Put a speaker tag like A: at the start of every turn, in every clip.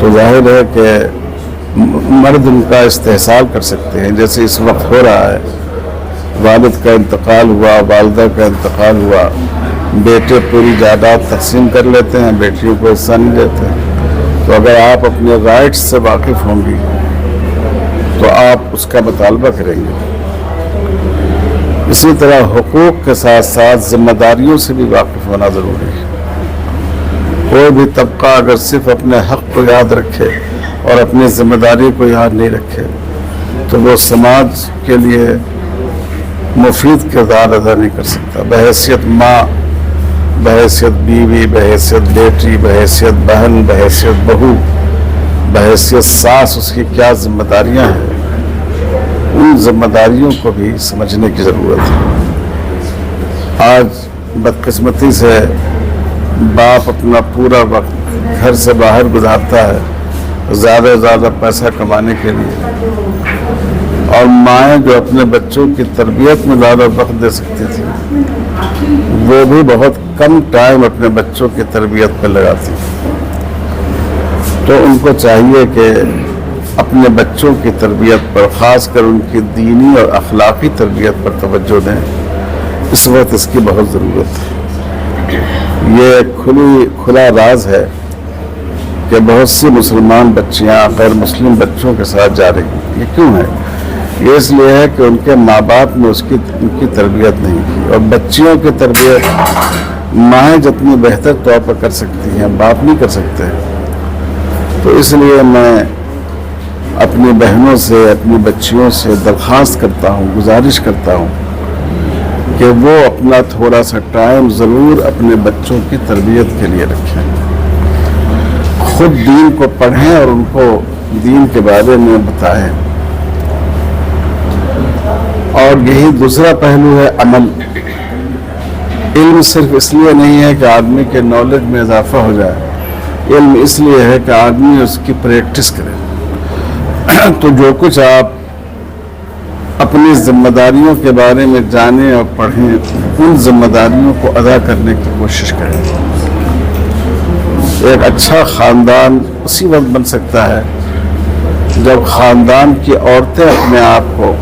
A: تو ظاہر ہے کہ مرد ان کا استحصال کر سکتے ہیں. جیسے اس وقت ہو رہا ہے, والد کا انتقال ہوا, والدہ کا انتقال ہوا, بیٹے پوری جائیداد تقسیم کر لیتے ہیں, بیٹیوں کو حصہ نہیں دیتے. تو اگر آپ اپنے رائٹس سے واقف ہوں گی تو آپ اس کا مطالبہ کریں گے. اسی طرح حقوق کے ساتھ ساتھ ذمہ داریوں سے بھی واقف ہونا ضروری ہے. کوئی بھی طبقہ اگر صرف اپنے حق کو یاد رکھے اور اپنی ذمہ داری کو یاد نہیں رکھے تو وہ سماج کے لیے مفید کردار ادا نہیں کر سکتا. بحیثیت ماں, بحیثیت بیوی, بحیثیت بیٹی, بحیثیت بہن, بحیثیت بہو, بحیثیت ساس, اس کی کیا ذمہ داریاں ہیں, ان ذمہ داریوں کو بھی سمجھنے کی ضرورت ہے. آج بدقسمتی سے باپ اپنا پورا وقت گھر سے باہر گزارتا ہے زیادہ سے زیادہ پیسہ کمانے کے لیے, اور مائیں جو اپنے بچوں کی تربیت میں زیادہ وقت دے سکتی تھی وہ بھی بہت کم ٹائم اپنے بچوں کی تربیت پہ لگاتی. تو ان کو چاہیے کہ اپنے بچوں کی تربیت پر, خاص کر ان کی دینی اور اخلاقی تربیت پر توجہ دیں. اس وقت اس کی بہت ضرورت ہے. یہ کھلا راز ہے کہ بہت سی مسلمان بچیاں غیر مسلم بچوں کے ساتھ جا رہی ہیں. یہ کیوں ہے؟ یہ اس لیے ہے کہ ان کے ماں باپ نے ان کی تربیت نہیں کی, اور بچیوں کی تربیت مائیں جتنی بہتر طور پر کر سکتی ہیں باپ نہیں کر سکتے. تو اس لیے میں اپنی بہنوں سے, اپنی بچیوں سے درخواست کرتا ہوں, گزارش کرتا ہوں کہ وہ اپنا تھوڑا سا ٹائم ضرور اپنے بچوں کی تربیت کے لیے رکھیں. خود دین کو پڑھیں اور ان کو دین کے بارے میں بتائیں. اور یہی دوسرا پہلو ہے عمل. علم صرف اس لیے نہیں ہے کہ آدمی کے نالج میں اضافہ ہو جائے, علم اس لیے ہے کہ آدمی اس کی پریکٹس کرے. تو جو کچھ آپ اپنی ذمہ داریوں کے بارے میں جانیں اور پڑھیں, ان ذمہ داریوں کو ادا کرنے کی کوشش کریں. ایک اچھا خاندان اسی وقت بن سکتا ہے جب خاندان کی عورتیں اپنے آپ کو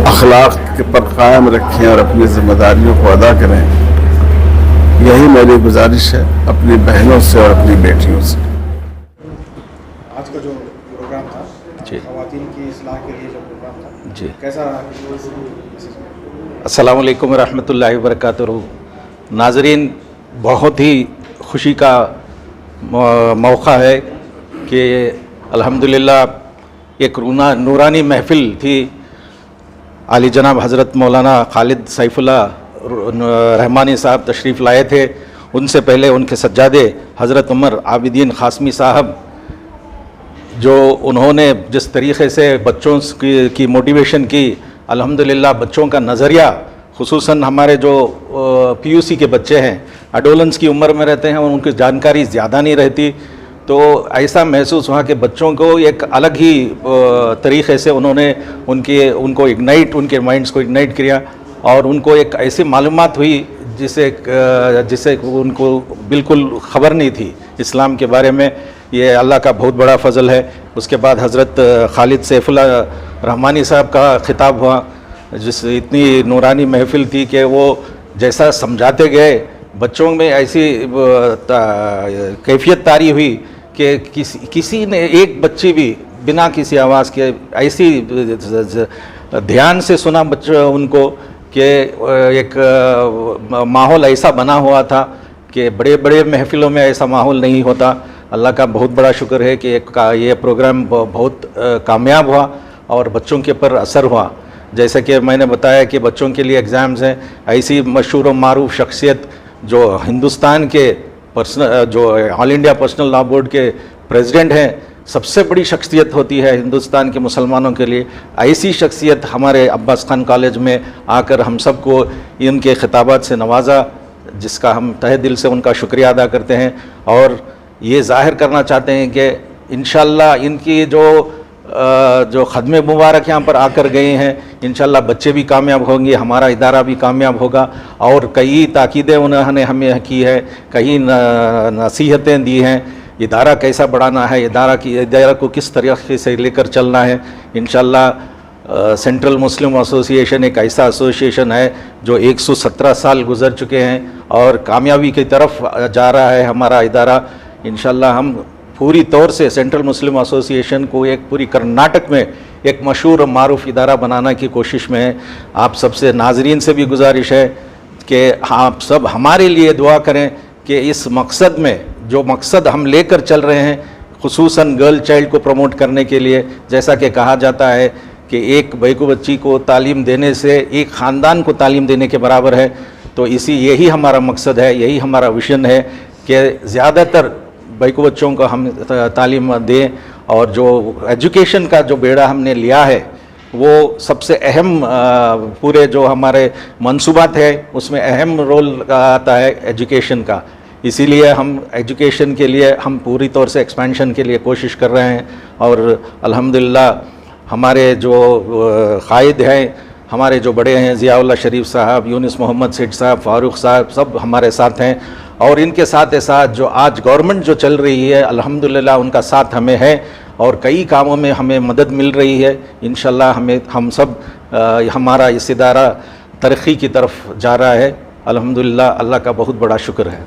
A: اخلاق پر قائم رکھیں اور اپنی ذمہ داریوں کو ادا کریں. یہی میری گزارش ہے اپنی بہنوں سے اور اپنی بیٹیوں سے.
B: آج کا جو پروگرام تھا خواتین کی اصلاح کے لیے جو پروگرام تھا
C: جی,
B: کیسا رہا؟
C: السلام علیکم ورحمۃ اللہ وبرکاتہ. ناظرین, بہت ہی خوشی کا موقع ہے کہ الحمدللہ ایک نورانی محفل تھی. عالی جناب حضرت مولانا خالد سیف اللہ رحمانی صاحب تشریف لائے تھے. ان سے پہلے ان کے سجادے حضرت عمر عابدین قاسمی صاحب, جو انہوں نے جس طریقے سے بچوں کی موٹیویشن کی, الحمدللہ بچوں کا نظریہ, خصوصاً ہمارے جو پی یو سی کے بچے ہیں, اڈولنس کی عمر میں رہتے ہیں اور ان کی جانکاری زیادہ نہیں رہتی, تو ایسا محسوس ہوا کہ بچوں کو ایک الگ ہی طریقے سے انہوں نے ان کو اگنائٹ, ان کے مائنڈز کو اگنائٹ کیا, اور ان کو ایک ایسی معلومات ہوئی جسے ان کو بالکل خبر نہیں تھی اسلام کے بارے میں. یہ اللہ کا بہت بڑا فضل ہے. اس کے بعد حضرت خالد سیف اللہ رحمانی صاحب کا خطاب ہوا, جس اتنی نورانی محفل تھی کہ وہ جیسا سمجھاتے گئے, بچوں میں ایسی کیفیت طاری ہوئی کہ کسی نے ایک بچی بھی بنا کسی آواز کے ایسی دھیان سے سنا بچوں ان کو کہ ایک ماحول ایسا بنا ہوا تھا کہ بڑے بڑے محفلوں میں ایسا ماحول نہیں ہوتا. اللہ کا بہت بڑا شکر ہے کہ یہ پروگرام بہت کامیاب ہوا اور بچوں کے پر اثر ہوا. جیسا کہ میں نے بتایا کہ بچوں کے لیے ایگزامز ہیں, ایسی مشہور و معروف شخصیت جو ہندوستان کے جو آل انڈیا پرسنل لا بورڈ کے پریزیڈنٹ ہیں, سب سے بڑی شخصیت ہوتی ہے ہندوستان کے مسلمانوں کے لیے, ایسی شخصیت ہمارے عباس خان کالج میں آ کر ہم سب کو ان کے خطابات سے نوازا, جس کا ہم تہہ دل سے ان کا شکریہ ادا کرتے ہیں. اور یہ ظاہر کرنا چاہتے ہیں کہ انشاءاللہ ان کی جو خدمے مبارک یہاں پر آ کر گئے ہیں, انشاءاللہ بچے بھی کامیاب ہوں گے, ہمارا ادارہ بھی کامیاب ہوگا. اور کئی تاکیدیں انہوں نے ہمیں کی ہے, کئی نصیحتیں دی ہیں. ادارہ کیسا بڑھانا ہے, ادارہ کو کس طریقے سے لے کر چلنا ہے. انشاءاللہ سینٹرل مسلم ایسوسیشن ایک ایسا ایسوسیشن ہے جو 117 سال گزر چکے ہیں اور کامیابی کی طرف جا رہا ہے ہمارا ادارہ. انشاءاللہ ہم پوری طور سے سینٹرل مسلم ایسوسیشن کو ایک پوری کرناٹک میں ایک مشہور اور معروف ادارہ بنانے کی کوشش میں ہیں. آپ سب سے ناظرین سے بھی گزارش ہے کہ آپ سب ہمارے لیے دعا کریں کہ اس مقصد میں جو مقصد ہم لے کر چل رہے ہیں, خصوصاً گرل چائلڈ کو پروموٹ کرنے کے لیے, جیسا کہ کہا جاتا ہے کہ ایک بیکو بچی کو تعلیم دینے سے ایک خاندان کو تعلیم دینے کے برابر ہے. تو یہی ہمارا مقصد ہے, یہی ہمارا ویژن ہے کہ زیادہ تر بیکو بچوں کو ہم تعلیم دیں. اور جو ایجوکیشن کا جو بیڑا ہم نے لیا ہے وہ سب سے اہم پورے جو ہمارے منصوبات ہے اس میں اہم رول آتا ہے ایجوکیشن کا. اسی لیے ہم ایجوکیشن کے لیے ہم پوری طور سے ایکسپینشن کے لیے کوشش کر رہے ہیں. اور الحمدللہ ہمارے جو قائد ہیں, ہمارے جو بڑے ہیں, ضیاء اللہ شریف صاحب, یونس محمد سیٹھ صاحب, فاروق صاحب, سب ہمارے ساتھ ہیں. اور ان کے ساتھ جو آج گورنمنٹ جو چل رہی ہے الحمدللہ ان کا ساتھ ہمیں ہے اور کئی کاموں میں ہمیں مدد مل رہی ہے. انشاءاللہ ہم سب ہمارا اس ادارہ ترقی کی طرف جا رہا ہے. الحمدللہ اللہ کا بہت بڑا شکر ہے.